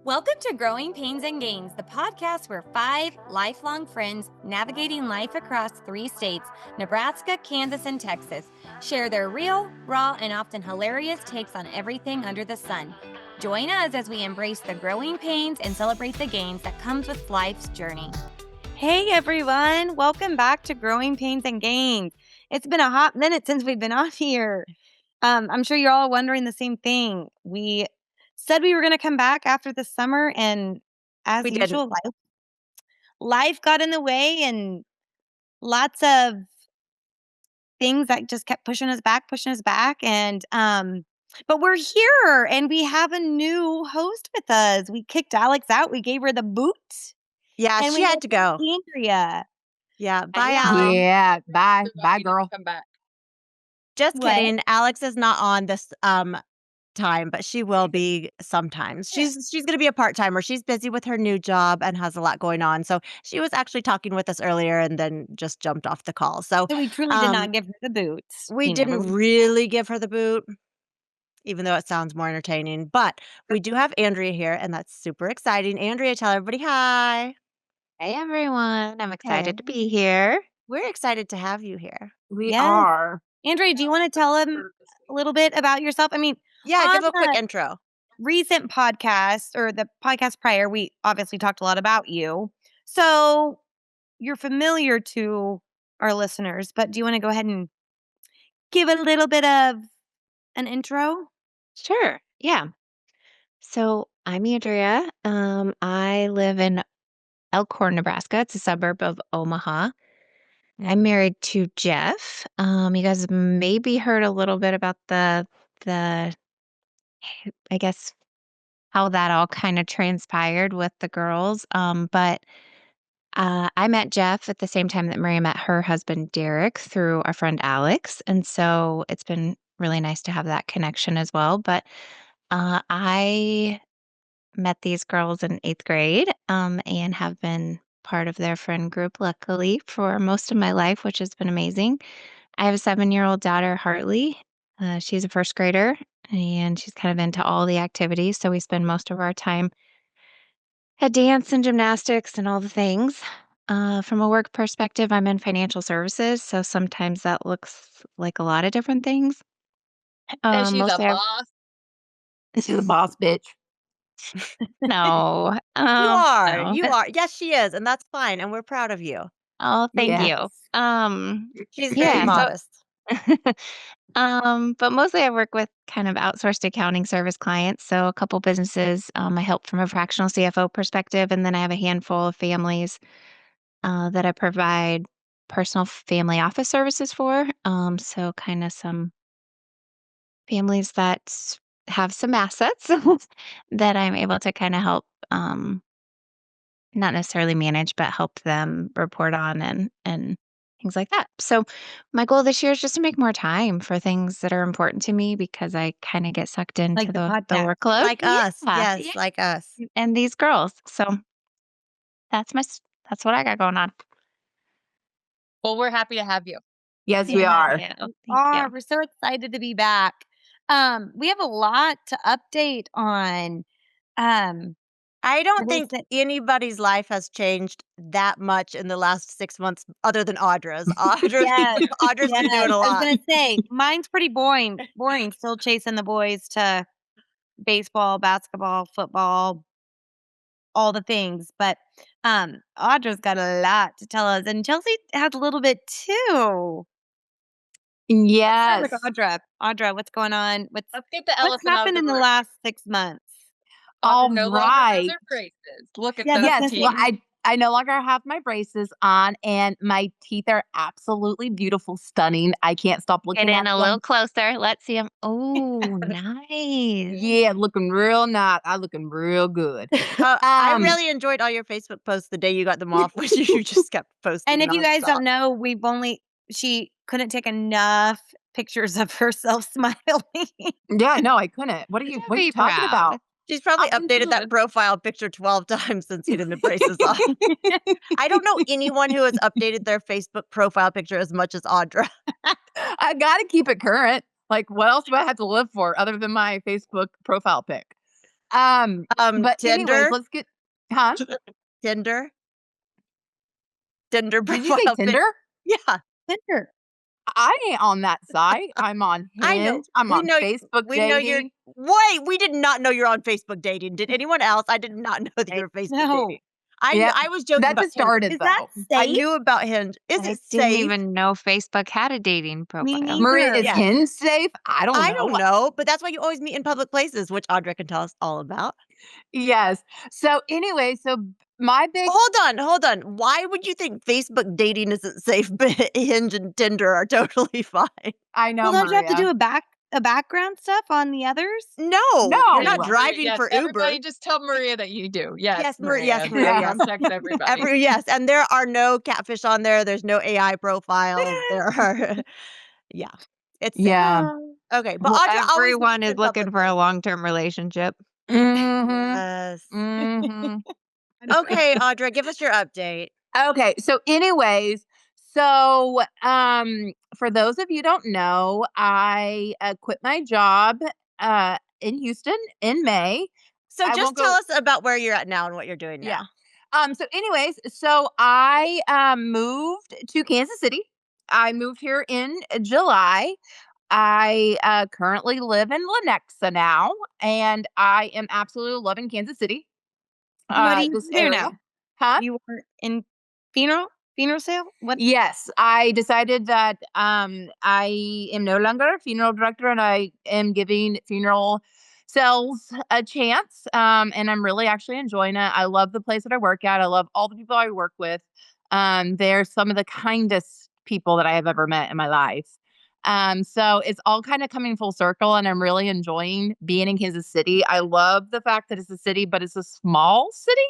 Welcome to Growing Pains and Gains, the podcast where five lifelong friends navigating life across three states, Nebraska, Kansas, and Texas, share their real, raw, and often hilarious takes on everything under the sun. Join us as we embrace the growing pains and celebrate the gains that comes with life's journey. Hey everyone, welcome back to Growing Pains and Gains. It's been a hot minute since we've been on here. I'm sure you're all wondering the same thing. We said we were going to come back after the summer, and as We usual, life got in the way, and lots of things that just kept pushing us back. And but we're here, and we have a new host with us. We kicked Alex out. We gave her the boot, Yeah, and she we had to go. Andrea. Yeah, bye, Yeah. Alex. Yeah, bye. Bye, You girl. Come back. Just What? kidding. Alex is not on this time, but she will be sometimes. She's going to be a part-timer. She's busy with her new job and has a lot going on. So she was actually talking with us earlier and then just jumped off the call. So So we truly did not give her the boots. we didn't really give her the boot, even though it sounds more entertaining. But we do have Andrea here, and that's super exciting. Andrea, tell everybody hi. Hey everyone, I'm excited to Hey. be here. We're excited to have you here. We Yes. are. Andrea, do you want to tell him a little bit about yourself? I mean, Yeah, give on a quick the intro. recent podcast or the podcast prior, we obviously talked a lot about you. So you're familiar to our listeners, but do you want to go ahead and give a little bit of an intro? Sure, yeah. So I'm Andrea. I live in Elkhorn, Nebraska. It's a suburb of Omaha. I'm married to Jeff. You guys maybe heard a little bit about the I guess how that all kind of transpired with the girls. But I met Jeff at the same time that Maria met her husband, Derek, through our friend Alex. And so it's been really nice to have that connection as well. But I met these girls in eighth grade and have been part of their friend group, luckily, for most of my life, which has been amazing. I have a 7-year-old daughter, Hartley. She's a first grader and she's kind of into all the activities. So we spend most of our time at dance and gymnastics and all the things. From a work perspective, I'm in financial services, so sometimes that looks like a lot of different things. And she's a Mostly I boss. She's a boss bitch. no, You are. no. You are. Yes, she is, and that's fine, and we're proud of you. Oh, thank you. Yes. She's Yeah, very so modest. but mostly I work with kind of outsourced accounting service clients. So a couple businesses, I help from a fractional CFO perspective, and then I have a handful of families that I provide personal family office services for. So kind of some families that have some assets that I'm able to kind of help, not necessarily manage, but help them report on and things like that. So my goal this year is just to make more time for things that are important to me because I kind of get sucked into Like the the podcast. workload. Like us. Yeah, Yes, like us. and these girls. So that's what I got going on. Well, we're happy to have you. Yes, we are. Thank you. We're so excited to be back. We have a lot to update on. I don't What is think it? anybody's life has changed that much in the last 6 months other than Audra's. Audra's Yes, Audra's been yes. doing a I was lot. gonna say mine's pretty boring. Still chasing the boys to baseball, basketball, football, all the things. But Audra's got a lot to tell us, and Chelsea has a little bit too. Yes. Let's start with Audra, what's going on? Let's get the What's elephant out of happened the in the room. last 6 months? All Audra no longer has right. her braces. Look at Yeah, those that's Yes. teeth. Well, I no longer have my braces on, and my teeth are absolutely beautiful, stunning. I can't stop looking Get at in a them. little closer. Let's see them. Oh, nice. Yeah, looking real nice. I looking real good. I really enjoyed all your Facebook posts the day you got them off, which you just kept posting. And if you guys nonstop. don't know, she couldn't take enough pictures of herself smiling. Yeah, no, I couldn't. What are you Be talking proud. about? She's probably I'm updated that good. profile picture 12 times since getting the braces off. I don't know anyone who has updated their Facebook profile picture as much as Audra. I gotta keep it current. Like, what else do I have to live for other than my Facebook profile pic? But anyways, Tinder, let's get huh? Tinder Did you say profile pic. Tinder? Yeah, Tinder. I ain't on that site. I'm on I know. Hinge. I'm We on know. Facebook We know you're. dating. Wait, we did not know you're on Facebook dating. Did anyone else? I did not know that you were Facebook No. dating. Yep. I was joking That about just Tinder. started Is that though. I safe? knew about Hinge. Is I it didn't safe? even know Facebook had a dating profile. neither. Maria, is Yeah. Hinge safe? I don't know. I don't know, but that's why you always meet in public places, which Audra can tell us all about. Yes. So anyway, my big Hold on. Why would you think Facebook dating isn't safe, but Hinge and Tinder are totally fine? I know, Well, don't you have to Maria. do a background stuff on the others? No, No. you're not Maria, driving Yes, for Uber. everybody just tell Maria that you do. Yes, Yes, Maria. yes, Maria, yes. Background checks everybody. Yes, and there are no catfish on there. There's no AI profiles. There are, yeah, it's safe. Yeah. Okay, but Well, Audra always Everyone meets is in public looking for a places. long-term relationship. Mm-hmm. Yes. Mm-hmm. Okay, Audra, give us your update. Okay. So anyways, for those of you who don't know, I quit my job in Houston in May. So I just won't tell go us about where you're at now and what you're doing Yeah. now. So anyways, I moved to Kansas City. I moved here in July. I currently live in Lenexa now, and I am absolutely loving Kansas City. What do you This do there area. now? Huh? You were in funeral sale? What? Yes, I decided that I am no longer a funeral director, and I am giving funeral sales a chance. And I'm really actually enjoying it. I love the place that I work at. I love all the people I work with. They're some of the kindest people that I have ever met in my life. So it's all kind of coming full circle, and I'm really enjoying being in Kansas City. I love the fact that it's a city, but it's a small city.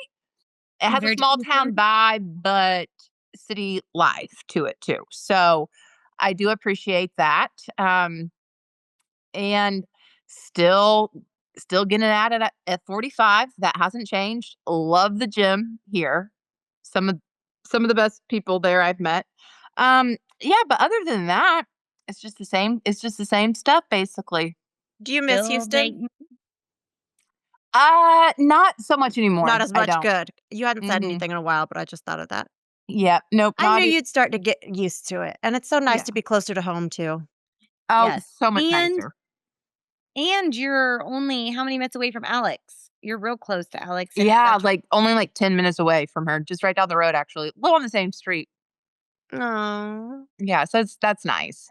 It has a Very small different. town vibe, but city life to it too. So I do appreciate that. And still getting at it at 45. That hasn't changed. Love the gym here. Some of the best people there I've met. Yeah, but other than that, it's just the same. It's just the same stuff basically. Do you miss Still Houston? dating? Not so much anymore. Not as I much. don't. Good. You hadn't said Mhm. anything in a while, but I just thought of that. Yeah, nope. I Not knew e- you'd start to get used to it, and it's so nice Yeah. to be closer to home too. Oh, Yes. so much And nicer. and you're only how many minutes away from Alex? You're real close to Alex. and Yeah, that's- like only like 10 minutes away from her, just right down the road actually. Live on the same street. Oh, Yeah, so that's nice.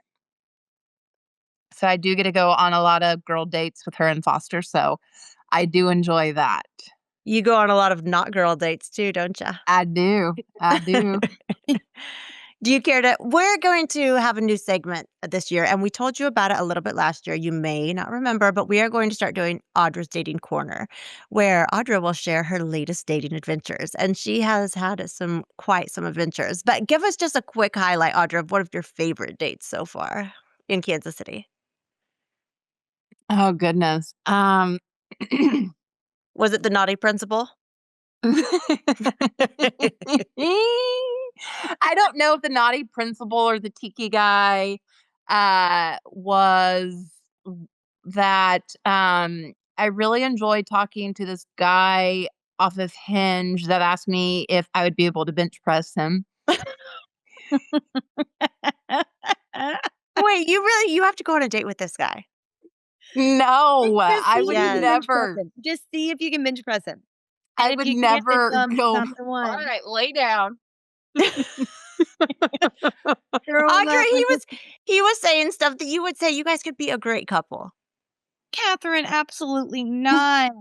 So I do get to go on a lot of girl dates with her and Foster, so I do enjoy that. you go on a lot of not girl dates too, don't you? I do. I do. Do you care to? We're going to have a new segment this year, and we told you about it a little bit last year. You may not remember, but we are going to start doing Audra's Dating Corner, where Audra will share her latest dating adventures, and she has had quite some adventures. But give us just a quick highlight, Audra, of one of your favorite dates so far in Kansas City. Oh goodness. Was it the naughty principal? I don't know if the naughty principal or the tiki guy was that. I really enjoyed talking to this guy off of Hinge that asked me if I would be able to bench press him. Wait, you have to go on a date with this guy. No, Just I see would if you can bench press never. him. Just see if you can bench press him. I And if would you can't, then never it's go. not the one. All right, lay down. Girls Audra, up. he was saying stuff that you would say you guys could be a great couple. Catherine, absolutely not.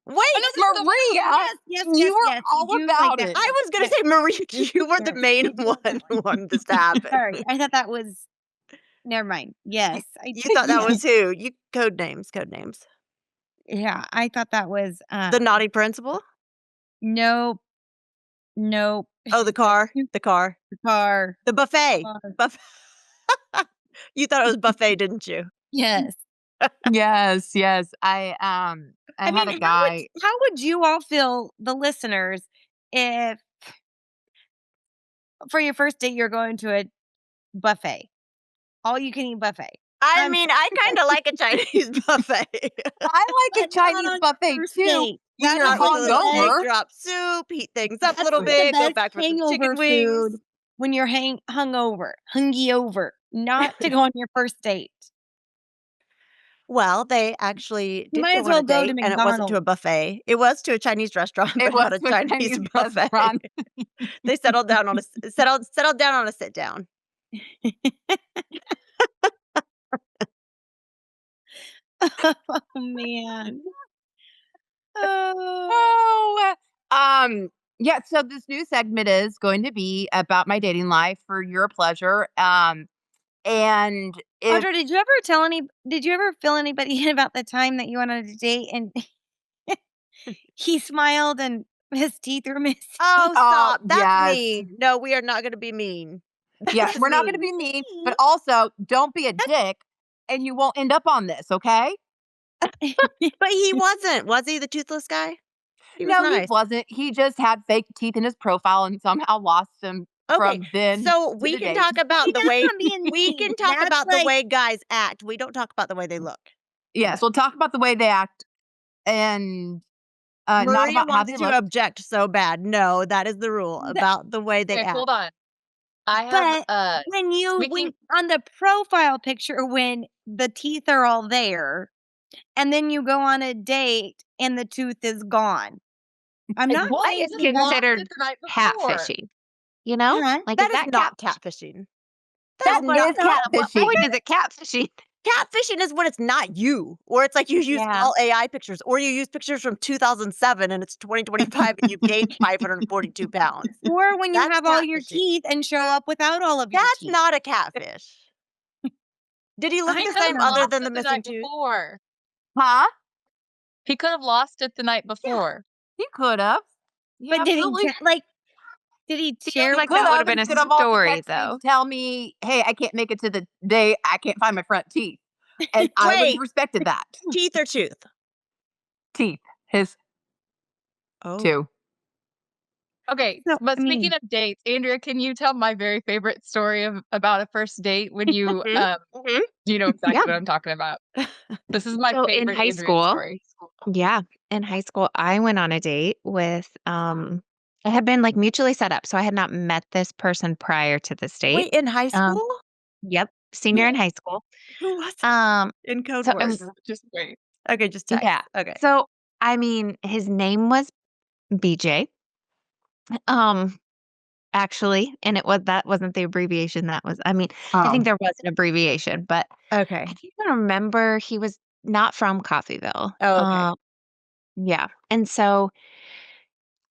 Wait, Maria, Yes, you were yes, all do about that. it. I was going to say, Marie, you were the main one who wanted this to happen. Sorry, I thought that was. Never mind. Yes, I You thought that was who? You code names. Yeah, I thought that was. The naughty principal? Nope. Oh, the car. The car. The buffet. Car. You thought it was buffet, didn't you? Yes. Yes. I had a guy. How would you all feel, the listeners, if for your first date you're going to a buffet, all you can eat buffet? I mean, I kind of like a Chinese buffet. I like a But not Chinese on buffet first too. date. When That you're is Start with a little egg hungover. drop soup, heat things up a That's little the bit, go best back for some hangover chicken wings. food when you're hungy over, not to go on your first date. Well, they actually You did might go as on a well go to date, and it wasn't to a McDonald's. buffet. It was to a Chinese restaurant, It but was not a to a Chinese Chinese buffet. restaurant. They settled down on a settled down on a sit down. Oh man. Oh. Yeah, so this new segment is going to be about my dating life for your pleasure. And if Audra, did you ever fill anybody in about the time that you went on a date and he smiled and his teeth were missing? Oh, stop. That's yes. mean. No, we are not going to be mean. Yeah, That is we're not going to mean. be mean, but also don't be a dick and you won't end up on this, okay? But he wasn't. Was he the toothless guy? He was No, he nice. wasn't. He just had fake teeth in his profile and somehow lost them Okay, from then so to we the can date. talk about the That's way not being we mean. can talk That's about the like- way guys act. We don't talk about the way they look. Yes, we'll talk about the way they act and not Maria about how wants they to look. object so bad. No, that is the rule about the way they Okay, act. hold on. I But have when you when speaking on the profile picture when the teeth are all there and then you go on a date and the tooth is gone. I'm not what saying is is you want- considered the night before? catfishing. You know? Huh? Like, That is is not cat- catfishing. That is not is At what catfishing. point is it catfishing? Catfishing is when it's not you, or it's like you use Yeah. all AI pictures, or you use pictures from 2007 and it's 2025 and you gained 542 pounds. Or when you That's have all your catfishing. teeth and show up without all of your That's teeth. not a catfish. Did he look He the could have same other lost than it the missing night tooth? before. Huh? He could have lost it the night before. He could have. But did he share like Could that would have. have been He a could have also story, texted me though. to tell me, hey, I can't make it to the day. I can't find my front teeth. And I would Wait. have respected that. Teeth or tooth? Teeth. His Oh. two. Okay, No, but I mean- speaking of dates, Andrea, can you tell my very favorite story about a first date when you Mhm. you know exactly Yeah. what I'm talking about. This is my So in favorite high Andrea school- story. Yeah. In high school, I went on a date with it had been like mutually set up. So I had not met this person prior to this date. Wait, in high Um, school? Yep. Senior in high school. Who was it? Um, In code so it words. was Just wait. Okay, just text. yeah. Okay. So I mean, his name was BJ. Actually, and that wasn't the abbreviation that was. I mean, I think there was an abbreviation, but Okay. I can't remember. He was not from Coffeyville. Oh, okay. Yeah. And so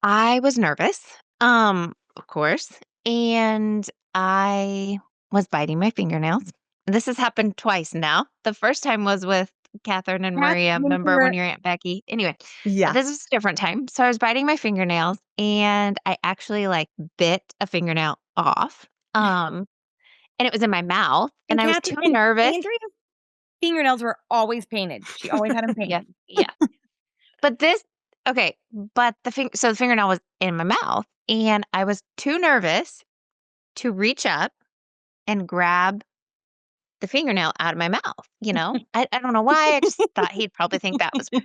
I was nervous, of course, and I was biting my fingernails. This has happened twice now. The first time was with Catherine and That's Maria. when Remember you're- when your Aunt Becky? Anyway, Yeah. this was a different time. So I was biting my fingernails and I actually like bit a fingernail off. And it was in my mouth and I was too Catherine- and nervous. Andrea's fingernails were always painted. She always had them painted. Yeah. But the fingernail was in my mouth and I was too nervous to reach up and grab the fingernail out of my mouth, you know? I don't know why. I just thought he'd probably think that was weird.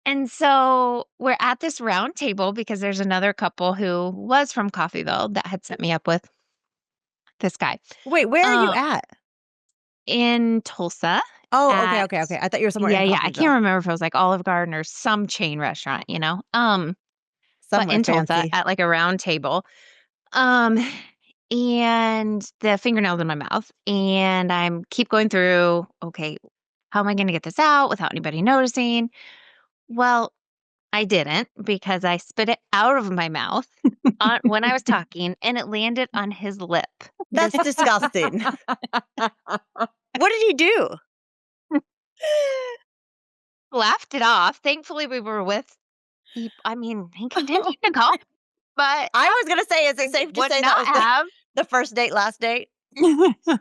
And so we're at this round table because there's another couple who was from Coffeyville that had set me up with this guy Wait, where are you at? in Tulsa. Oh, at- okay. I thought you were somewhere Yeah, in yeah. I Coffeyville. can't remember if it was like Olive Garden or some chain restaurant, you know? But Somewhere in Tulsa fancy. at like a round table. And the fingernails in my mouth. And I'm keep going through, okay, how am I going to get this out without anybody noticing? Well, I didn't because I spit it out of my mouth when I was talking and it landed on his lip. That's disgusting. What did he do? Laughed it off. Thankfully, we were with he continued to call, but I was gonna say, is it safe to would say that not was have. the first date, last date?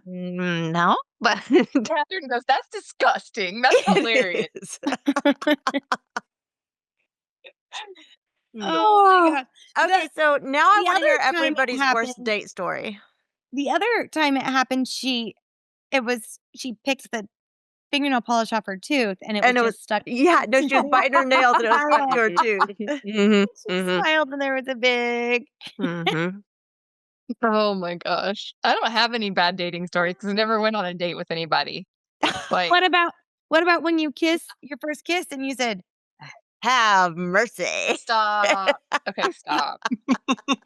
No, but Catherine goes, that's disgusting. That's hilarious. It is. Oh my God. Okay, so now I the want to hear other time it everybody's worst happened- date story. The other time it happened, she she picked the fingernail polish off her tooth and it was just stuck. Yeah, no, she was biting her nails and it was stuck to her tooth. She smiled and there was a big. Oh my gosh. I don't have any bad dating stories because I never went on a date with anybody. Like, What about when you kissed your first kiss and you said, Have mercy. stop. Okay, stop.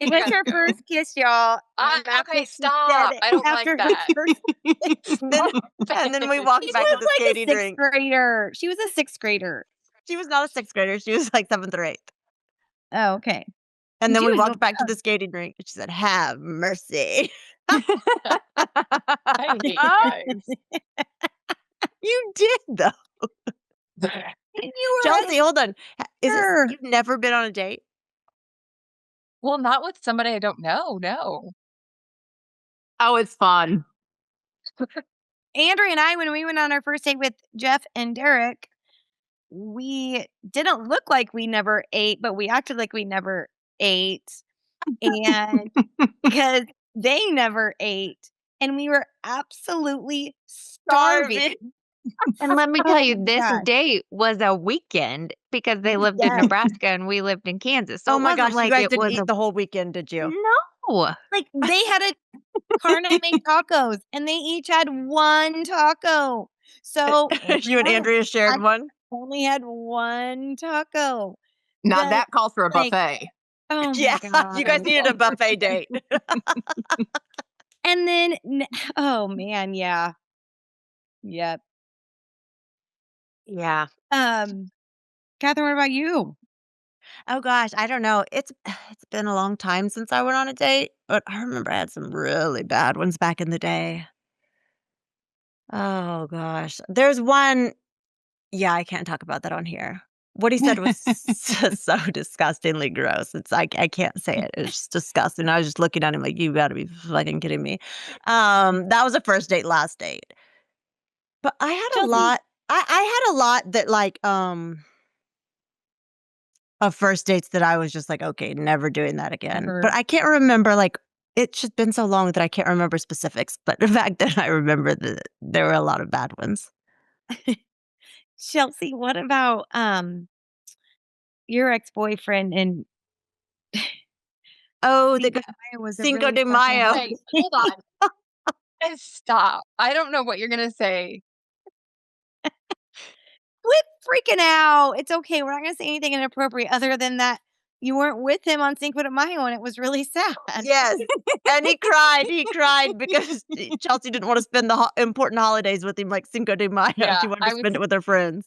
it was her first kiss, y'all. And that's Okay, what she stop. said I don't like after her that. first kiss. And then we walked She back to was the like a skating sixth rink. grader. She was a sixth grader. She was not a sixth grader. She was like 7th or 8th. Oh, okay. And then She we was walked back to the skating rink. And she said, "Have mercy." I hate you guys. You did though. And you were Chelsea, hold on. Sure. You've never been on a date? Well, not with somebody I don't know. No. Oh, it's fun. Andrea and I, when we went on our first date with Jeff and Derek, we didn't look like we never ate, but we acted like we never ate. And because they never ate. And we were absolutely starving. And let me tell you, Oh, this gosh. date was a weekend because they lived in Yes. Nebraska and we lived in Kansas. So Oh it my wasn't gosh, you like guys it didn't was eat the whole weekend, did you? No. Like they had a carne made tacos and they each had one taco. So You and Andrea shared one? only had one taco. Now The- that calls for a like- buffet. Oh my Yeah, God. you guys needed a buffet date. And then, oh man, yeah. Yep. Yeah. Catherine, what about you? Oh gosh, I don't know. It's been a long time since I went on a date, but I remember I had some really bad ones back in the day. Oh gosh. There's one. Yeah, I can't talk about that on here. What he said was so disgustingly gross. It's like I can't say it. It's just disgusting. I was just looking at him like, you got to be fucking kidding me. That was a first date, last date. But I had a Chelsea. lot. I had a lot that like of first dates that I was just like, okay, never doing that again. Never. But I can't remember, like, it's just been so long that I can't remember specifics. But the fact that I remember that there were a lot of bad ones. Chelsea, what about your ex-boyfriend and Oh, Cinco the de Mayo was a Cinco really de special Mayo. holiday. Wait, hold on. And stop. I don't know what you're going to say. Quit freaking out. It's okay. We're not going to say anything inappropriate other than that you weren't with him on Cinco de Mayo and it was really sad. Yes. And he cried. He cried because Chelsea didn't want to spend the important holidays with him, like Cinco de Mayo. Yeah, She wanted to spend it with her friends.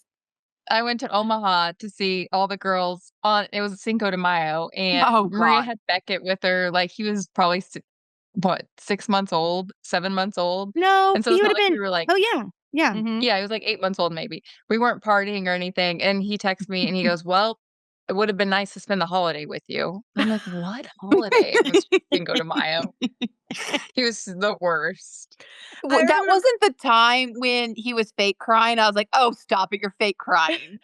I went to Omaha to see all the girls on it was Cinco de Mayo and Oh, Maria God. had Beckett with her. Like he was probably 6 months old, 7 months old. No, And so he it's would not have like been. we were like Oh, yeah. Yeah. Mhm. Yeah, he was like 8 months old maybe. We weren't partying or anything, and he texts me and he goes, "Well, it would have been nice to spend the holiday with you." I'm like, "What holiday?" It was Cinco de Mayo. He was the worst. Well, that remember- wasn't the time when he was fake crying. I was like, "Oh, stop it! You're fake crying."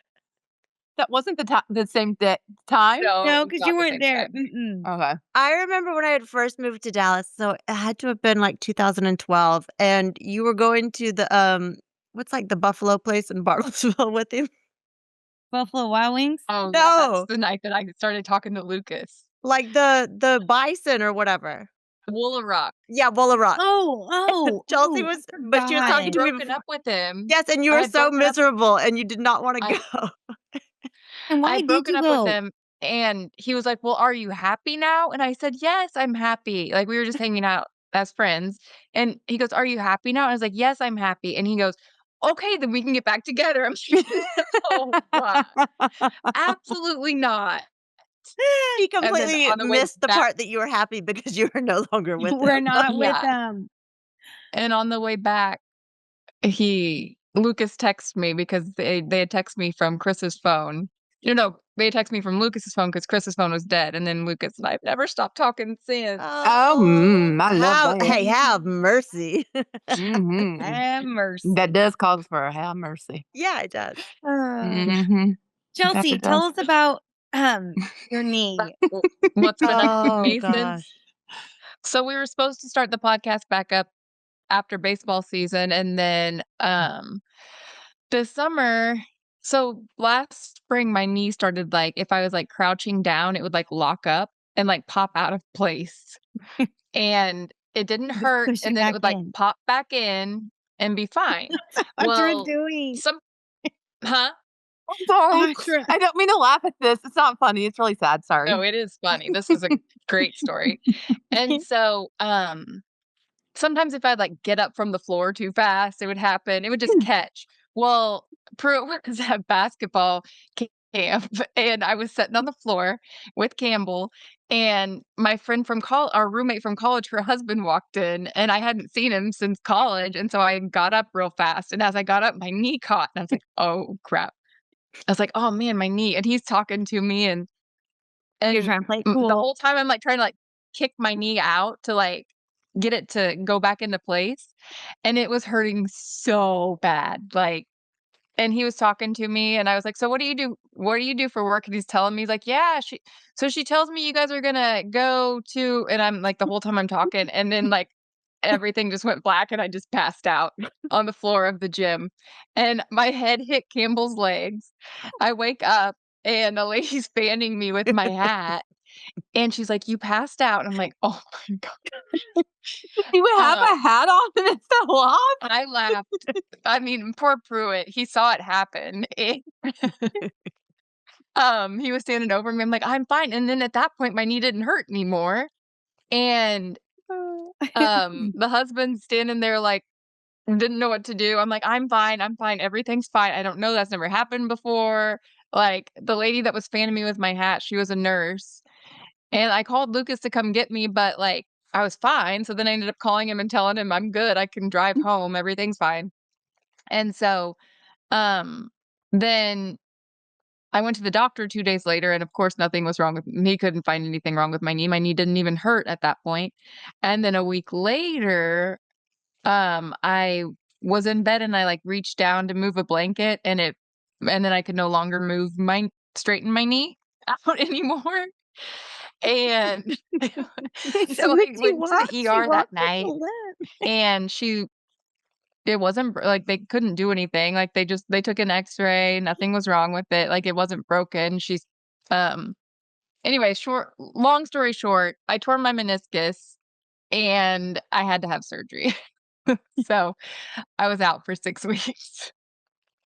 That wasn't the same time. No, it No, was because not you the weren't same there. time. Mm-mm. Okay. I remember when I had first moved to Dallas, so it had to have been like 2012, and you were going to the what's like the Buffalo place in Bartlesville with him, Buffalo Wild Wings. Oh, yeah, No. that's the night that I started talking to Lucas. like the Bison or whatever. Woola Rock. Yeah, Bulla Rock. Oh, Chelsea oh, was, I but she was forgot. talking I'd to me broken before. up with him. Yes, and you I were had so broken up- miserable, and you did not want to I- go. And why I'd did broken you up go? with him and he was like, "Well, are you happy now?" And I said, "Yes, I'm happy." Like we were just hanging out as friends. And he goes, "Are you happy now?" And I was like, "Yes, I'm happy." And he goes, "Okay, then we can get back together." I'm like, "Oh, God. Absolutely not." He then completely on the way missed the back- part that you were happy because you were no longer with We're him. not with Yeah. them. And on the way back, Lucas texted me because they had texted me from Chris's phone. No, they had texted me from Lucas's phone because Chris's phone was dead. And then Lucas and I have never stopped talking since. I love that. Hey, have mercy. Mhm. Have mercy. That does call for a have mercy. Yeah, it does. Mm-hmm. Chelsea, That tell does. us about your knee. What's been up Oh, with me gosh. since? So we were supposed to start the podcast back up after baseball season, and then this summer. So last spring, my knee started like if I was like crouching down, it would like lock up and like pop out of place, and it didn't Just hurt, push and it then it back would like in. pop back in and be fine. What you're Well, doing. some huh? Sorry. Audra. I don't mean to laugh at this. It's not funny. It's really sad. Sorry. No, it is funny. This is a great story. And so, sometimes if I'd like get up from the floor too fast, it would happen. It would just catch. Well, Pruitt was at basketball camp, and I was sitting on the floor with Campbell, and my friend from college, our roommate from college, her husband walked in, and I hadn't seen him since college, and so I got up real fast. And as I got up, my knee caught, and I was like, "Oh crap!" I was like, "Oh man, my knee!" And he's talking to me, and You're and trying to play it the cool. whole time I'm like trying to like kick my knee out to like get it to go back into place, and it was hurting so bad. Like, and he was talking to me, and I was like, "So what do you do? What do you do for work?" And he's telling me, he's like, "Yeah, she tells me you guys are gonna go to," and I'm like, the whole time I'm talking, and then like everything just went black, and I just passed out on the floor of the gym, and my head hit Campbell's legs. I wake up, and a lady's fanning me with my hat, and she's like, "You passed out." And I'm like, "Oh my god." You would have Uh, a hat on and it fell off. I laughed. I mean, poor Pruitt, he saw it happen. He was standing over me. I'm like, "I'm fine." And then at that point, my knee didn't hurt anymore. And the husband's standing there like didn't know what to do. I'm like, "I'm fine. I'm fine. Everything's fine. I don't know. That's never happened before." Like the lady that was fanning me with my hat, she was a nurse. And I called Lucas to come get me, but, like, I was fine, so then I ended up calling him and telling him, "I'm good, I can drive home, everything's fine." And so, um, then I went to the doctor 2 days later, and of course, nothing was wrong with he couldn't find anything wrong with my knee didn't even hurt at that point. And then a week later, I was in bed and I, like, reached down to move a blanket, and then I could no longer straighten my knee out anymore. And so I What you went to want? the She ER that wants us night, to live. and it wasn't like, they couldn't do anything, like, they took an X-ray, nothing was wrong with it, like, it wasn't broken, um anyway, long story short, I tore my meniscus, and I had to have surgery. So, I was out for 6 weeks.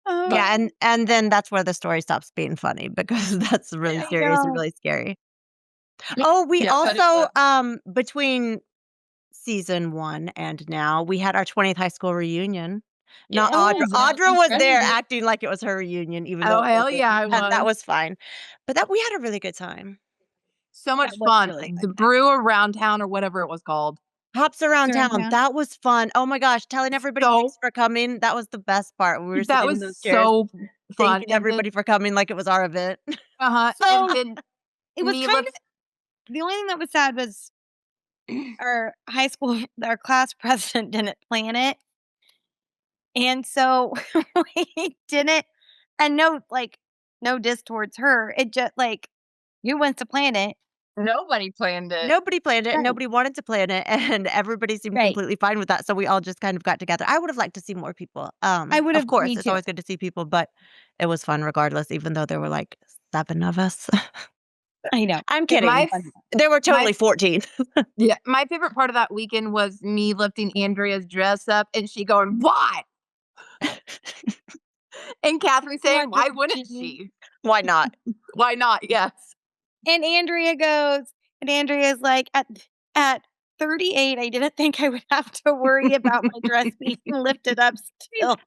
Oh, But Yeah, and then that's where the story stops being funny because that's really yeah. I serious and know. really scary. Oh, we Yeah, but it also, was between season 1 and now, we had our 20th high school reunion. Now, yes, Audra Oh, yeah, Audra you was there friended it. acting like it was her reunion, even though Oh, it hell wasn't, yeah, I and that was. was fine. But that we had a really good time. So much that was fun. really The fun. brew around town or whatever it was called. Hops around Around town, town. that was fun. Oh my gosh, telling everybody So thanks for coming, that was the best part. We were that sitting in was those chairs so fun. thanking And then everybody for coming like it was our event. and So then it was me kind lips of the only thing that was sad was our high school, our class president didn't plan it. And so we didn't, and no, like, no diss towards her. It just like, who wants to plan it? Nobody planned it. Nobody planned it, Right. nobody wanted to plan it, and everybody seemed Right. completely fine with that, so we all just kind of got together. I would have liked to see more people. I would Of have, course, me it's too. always good to see people, but it was fun regardless, even though there were, like, 7 of us. I know. I'm It kidding. was my fun. There were my totally 14. yeah, my favorite part of that weekend was me lifting Andrea's dress up and she going, "Why?" And Catherine saying, "Why wouldn't she? Why not? Why not?" Yes. And Andrea's like, at 38, I didn't think I would have to worry about my dress being lifted up still.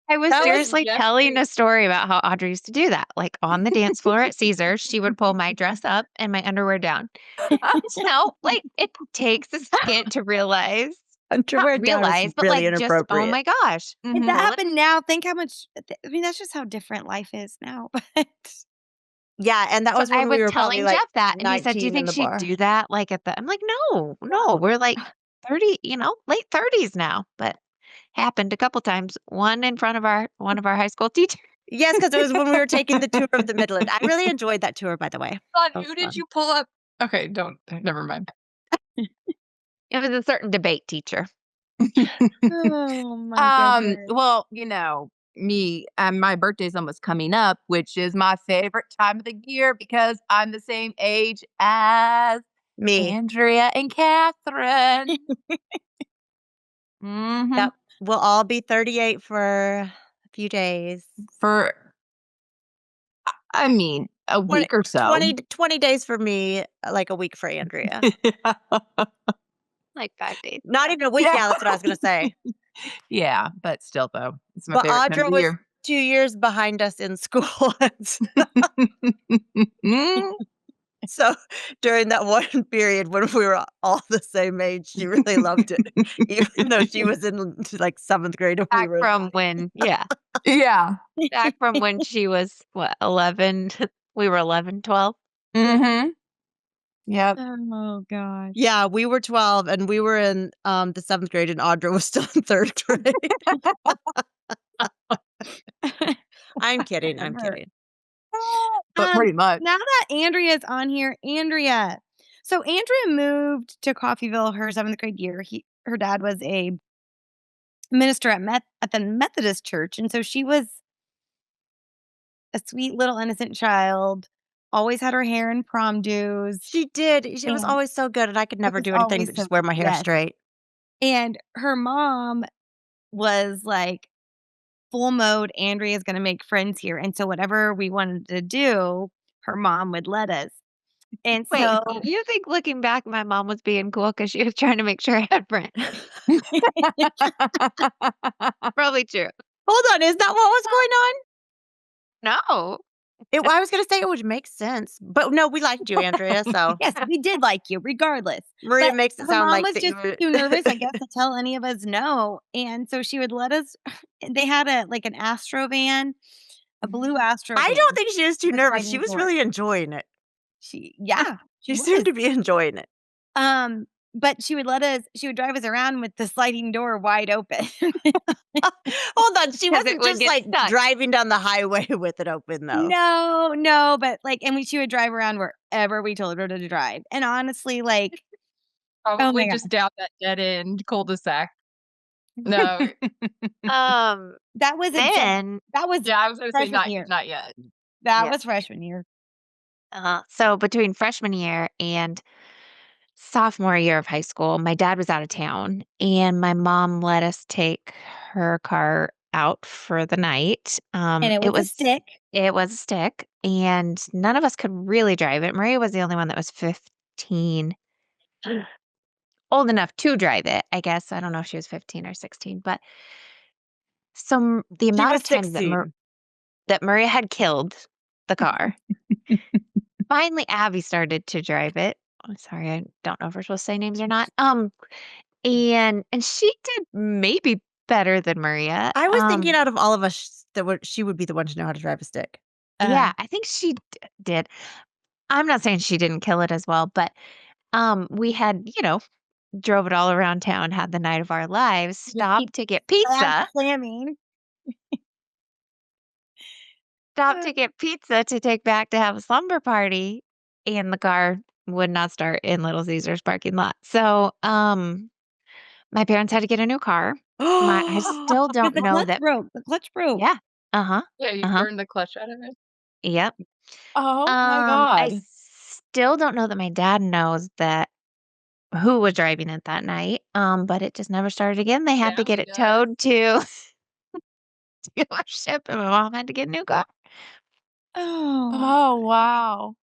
I was That was seriously telling Jeffrey. a story about how Audrey used to do that. Like on the dance floor at Caesars, she would pull my dress up and my underwear down. So, like, it takes a second to realize, underwear not down is realize, but really like just, oh inappropriate. my gosh. If Mhm. that Pull it. happened now, think how much, I mean, that's just how different life is now. But Yeah, and that So was I when we was were probably, telling like, Jeff that, and he said, "Do you 19 in think the she'd bar. do that like at the?" I'm like, "No, no, we're like 30, late 30s now." But happened a couple times. One in front of one of our high school teachers. Yes, because it was when we were taking the tour of the Midland. I really enjoyed that tour, by the way. God, That was who did fun. you pull up? Okay, don't never mind. It was a certain debate teacher. Oh my goodness. Well, me, my birthday's almost coming up, which is my favorite time of the year because I'm the same age as Me. Andrea and Catherine. Mhm. Yep. We'll all be 38 for a few days. For, I mean, a 20 week or so. 20 days for me, like a week for Andrea. Like 5 days. Not even a week. Yeah. Yeah, that's what I was gonna say. Yeah, but still, though, it's my But favorite time Audra of the was year. 2 years behind us in school. So during that one period when we were all the same age, she really loved it, even though she was in like 7th grade and we Back were. from when, yeah, Yeah. back from when she was, what, 11? We were 11, 12? Mm-hmm. Yep. Oh gosh. Yeah, we were 12 and we were in the 7th grade and Audra was still in 3rd grade. I'm kidding. I'm Ever. kidding. But pretty much. Now that Andrea's on here, Andrea. So Andrea moved to Coffeyville her 7th grade year. Her dad was a minister at the Methodist church, and so she was a sweet little innocent child. Always had her hair in prom dues. She did. She was And always so good and I could never was do anything always but so just wear my hair yes. straight. And her mom was like full mode, Andrea's gonna make friends here. And so whatever we wanted to do, her mom would let us. And Wait, so you think looking back, my mom was being cool because she was trying to make sure I had friends? Probably true. Hold on, is that what was going on? No. I was gonna say it would make sense, but no, we liked you, Andrea. So yes, we did like you regardless. Maria But makes it her sound mom like was that just you were. too nervous, I guess, to tell any of us no. And so she would let us. They had an Astro van, a blue Astro I van. don't think she was too with nervous. She sliding was doors. really enjoying it. Yeah, She she seemed was. to be enjoying it. But she would drive us around with the sliding door wide open. Hold on, she 'Cause it wasn't would just get like stuck. driving down the highway with it open though. No, but she would drive around wherever we told her to drive. And honestly, like, oh Probably my just down that dead end cul-de-sac. No. Um, that was then, that was Yeah, I was gonna say freshman year. not yet. That Yeah. was freshman year. so between freshman year and sophomore year of high school, my dad was out of town, and my mom let us take her car out for the night. And it was a stick. It was a stick, and none of us could really drive it. Maria was the only one that was 15, old enough to drive it, I guess. I don't know if she was 15 or 16, but the She amount was of times 16. that Maria had killed the car. Finally, Abby started to drive it. I'm sorry, I don't know if we're supposed to say names or not. And she did maybe better than Maria. I was thinking out of all of us she would be the one to know how to drive a stick. Yeah, I think she did. I'm not saying she didn't kill it as well, but we had, drove it all around town, had the night of our lives, stopped to get pizza. Slamming. Stopped to get pizza to take back to have a slumber party, and the car would not start in Little Caesars parking lot. So, my parents had to get a new car. I still don't The know clutch that. broke. The clutch broke. Yeah. Uh-huh. Yeah, you Uh-huh. burned the clutch out of it. Yep. Oh my I God. still don't know that my dad knows that who was driving it that night. But it just never started again. They had to get it towed to dealership, and my mom had to get a new car. Oh. Wow.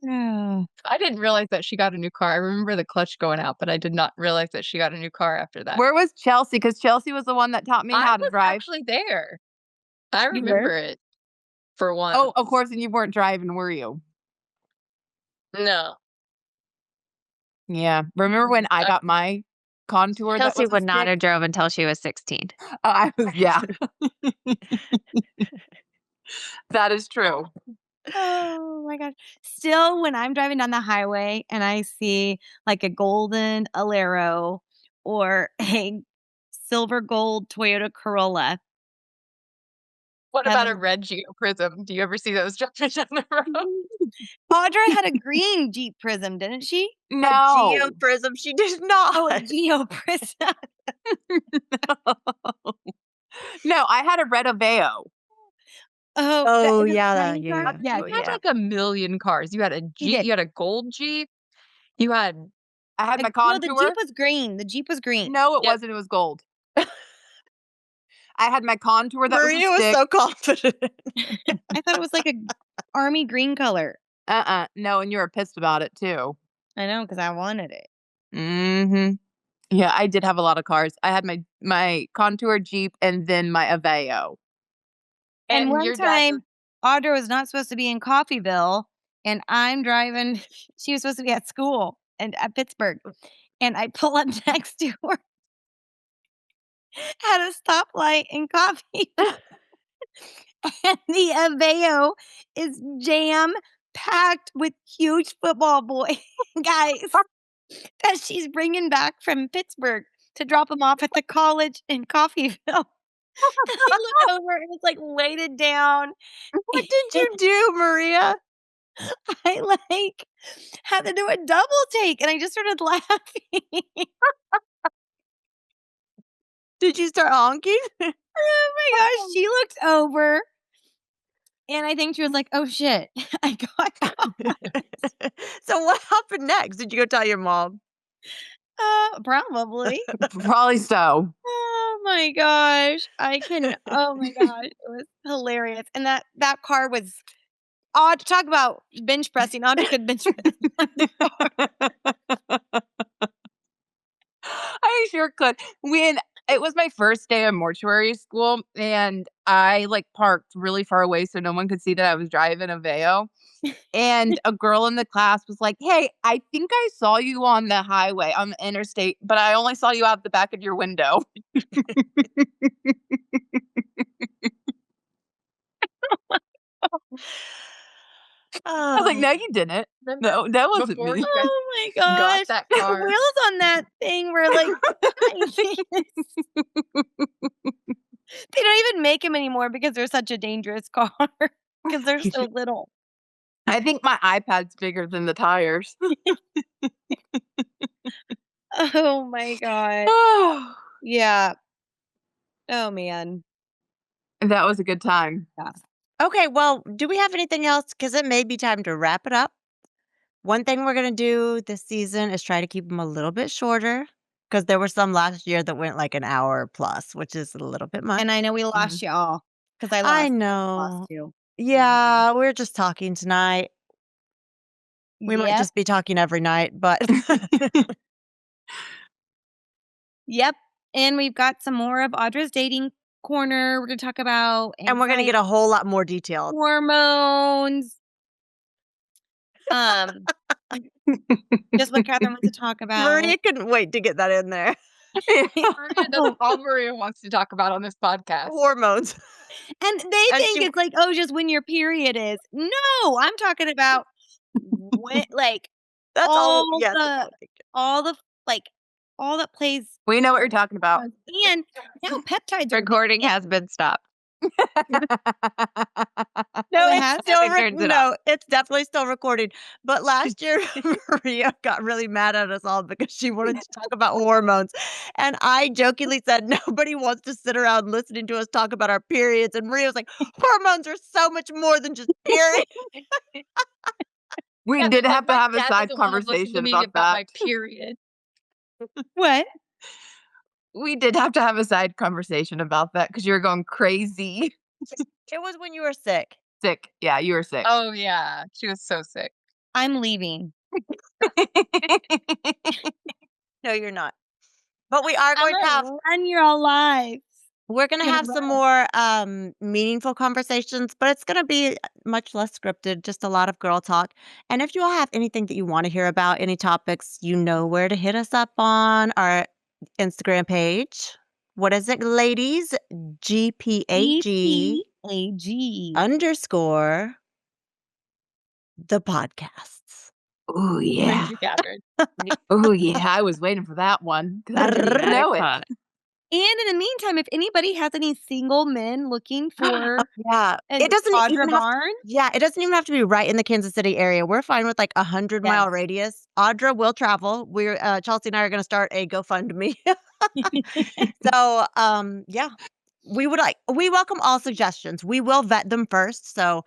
Oh. I didn't realize that she got a new car. I remember the clutch going out, but I did not realize that she got a new car after that. Where was Chelsea? Because Chelsea was the one that taught me I how to was drive. actually there. I You were? remember it for one. Oh, of course, and you weren't driving, were you? No. Yeah. Remember when I got my contour that Chelsea was a would not stick? have drove until she was 16. Yeah. That is true. Oh my gosh. Still, when I'm driving down the highway and I see like a golden Alero or a silver gold Toyota Corolla, What about a Heaven- red Geo Prism? Do you ever see those driving down the road? Audra had a green Jeep Prism, didn't she? No. Geo Prism, she did not. Oh, a Geo Prism. No, I had a red Aveo. Oh, is it yeah, tiny yeah, car? yeah. You Yeah. had like a million cars. You had a Jeep. did. You had a gold Jeep. You had I had my No, Contour. the Jeep was green. The Jeep was green. No, it Yep. wasn't. It was gold. I had my Contour that Maria was was a stick. so confident. I thought it was like a army green color. No, and you were pissed about it too. I know, because I wanted it. Mm-hmm. Yeah, I did have a lot of cars. I had my Contour Jeep and then my Aveo. And one your dad time, Audra was not supposed to be in Coffeyville, and I'm driving. She was supposed to be at school and at Pittsburgh, and I pull up next to her at a stoplight in Coffeyville, and the Aveo is jam packed with huge football boy guys that she's bringing back from Pittsburgh to drop them off at the college in Coffeyville. And I look over and it's like weighted down. What did you do, Maria? I like had to do a double take and I just started laughing. Did you start honking? Oh my gosh. She looked over and I think she was like, oh shit, I got caught. So what happened next? Did you go tell your mom? Probably. Probably so. Oh my gosh. Oh my gosh. It was hilarious. And that car was odd to talk about bench pressing. Audra could bench press. I sure could. When it was my first day of mortuary school, and I like parked really far away so no one could see that I was driving a Veo. And a girl in the class was like, "Hey, I think I saw you on the highway on the interstate, but I only saw you out the back of your window." I was like, "No, you didn't. No, that wasn't before me." you guys Oh my got gosh. that The car. wheels on that thing were like they don't even make them anymore because they're such a dangerous car because they're so little. I think my iPad's bigger than the tires. Oh my god. Yeah. Oh man. That was a good time. Okay, well, do we have anything else? Because it may be time to wrap it up. One thing we're going to do this season is try to keep them a little bit shorter because there were some last year that went like an hour plus, which is a little bit much. And I know we lost y'all because I I lost know. you. Yeah, we're just talking tonight. We might Yep. just be talking every night, but Yep. And we've got some more of Audra's dating corner. We're going to talk about and we're going to get a whole lot more detailed. hormones. Just what Catherine wants to talk about. Maria couldn't wait to get that in there. Maria, that's all Maria wants to talk about on this podcast. Hormones. And they And think she- it's like, oh, just when your period is. No, I'm talking about when, like That's all. all Yes, that's the all I think. all the like all that plays. We know what you're talking about. And now peptides are Recording has been stopped. No, it has? it's still It turns it no, it's definitely still recording. But last year, Maria got really mad at us all because she wanted to talk about hormones, and I jokingly said nobody wants to sit around listening to us talk about our periods. And Maria was like, "Hormones are so much more than just periods." We Yeah, did but have to my have a dad side doesn't wanna listen to conversation me about my that. period. what? We did have to have a side conversation about that because you were going crazy. It was when you were sick. Sick. Yeah, you were sick. Oh yeah, she was so sick. I'm leaving. No, you're not. But we are I'm going to have. gonna run your lives. We're going to gonna have some more meaningful conversations, but it's going to be much less scripted, just a lot of girl talk. And if you all have anything that you want to hear about, any topics, you know where to hit us up on our Instagram page. What is it, ladies? GPAG GPAG. _ the podcasts. Oh, Thank yeah. you, Catherine. Oh, yeah. I was waiting for that one 'cause I didn't even know it. Jackpot. And in the meantime, if anybody has any single men looking for Yeah. an It doesn't Audra even have Barnes, Yeah, it doesn't even have to be right in the Kansas City area. We're fine with like a 100-mile Yes. radius. Audra will travel. We're Chelsea and I are going to start a GoFundMe. So, yeah, we welcome all suggestions. We will vet them first. So,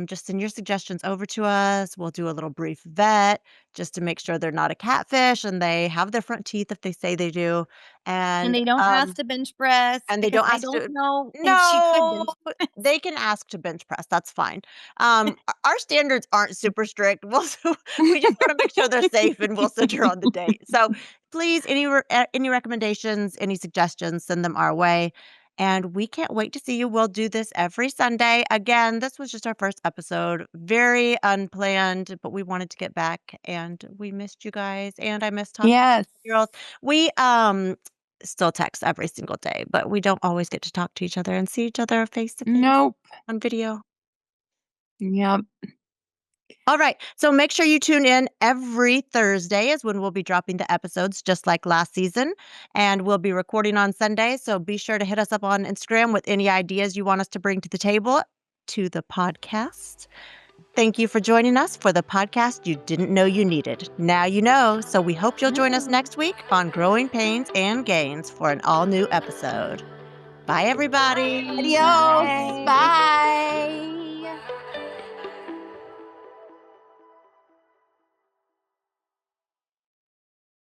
just send your suggestions over to us. We'll do a little brief vet just to make sure they're not a catfish and they have their front teeth if they say they do. and And they don't ask to bench press and they because don't I ask don't to know if she could No, bench press. they can ask to bench press. That's fine. Our standards aren't super strict. We just want to make sure they're safe, and we'll send her on the date. So please, any recommendations, any suggestions, send them our way. And we can't wait to see you. We'll do this every Sunday. Again, this was just our first episode, very unplanned, but we wanted to get back, and we missed you guys, and I missed talking to Yes. you girls. We still text every single day, but we don't always get to talk to each other and see each other face to face Nope. on video. Yep. All right. So make sure you tune in every Thursday is when we'll be dropping the episodes, just like last season. And we'll be recording on Sunday. So be sure to hit us up on Instagram with any ideas you want us to bring to the table to the podcast. Thank you for joining us for the podcast you didn't know you needed. Now you know. So we hope you'll join us next week on Growing Pains and Gains for an all new episode. Bye, everybody. Adios. Bye.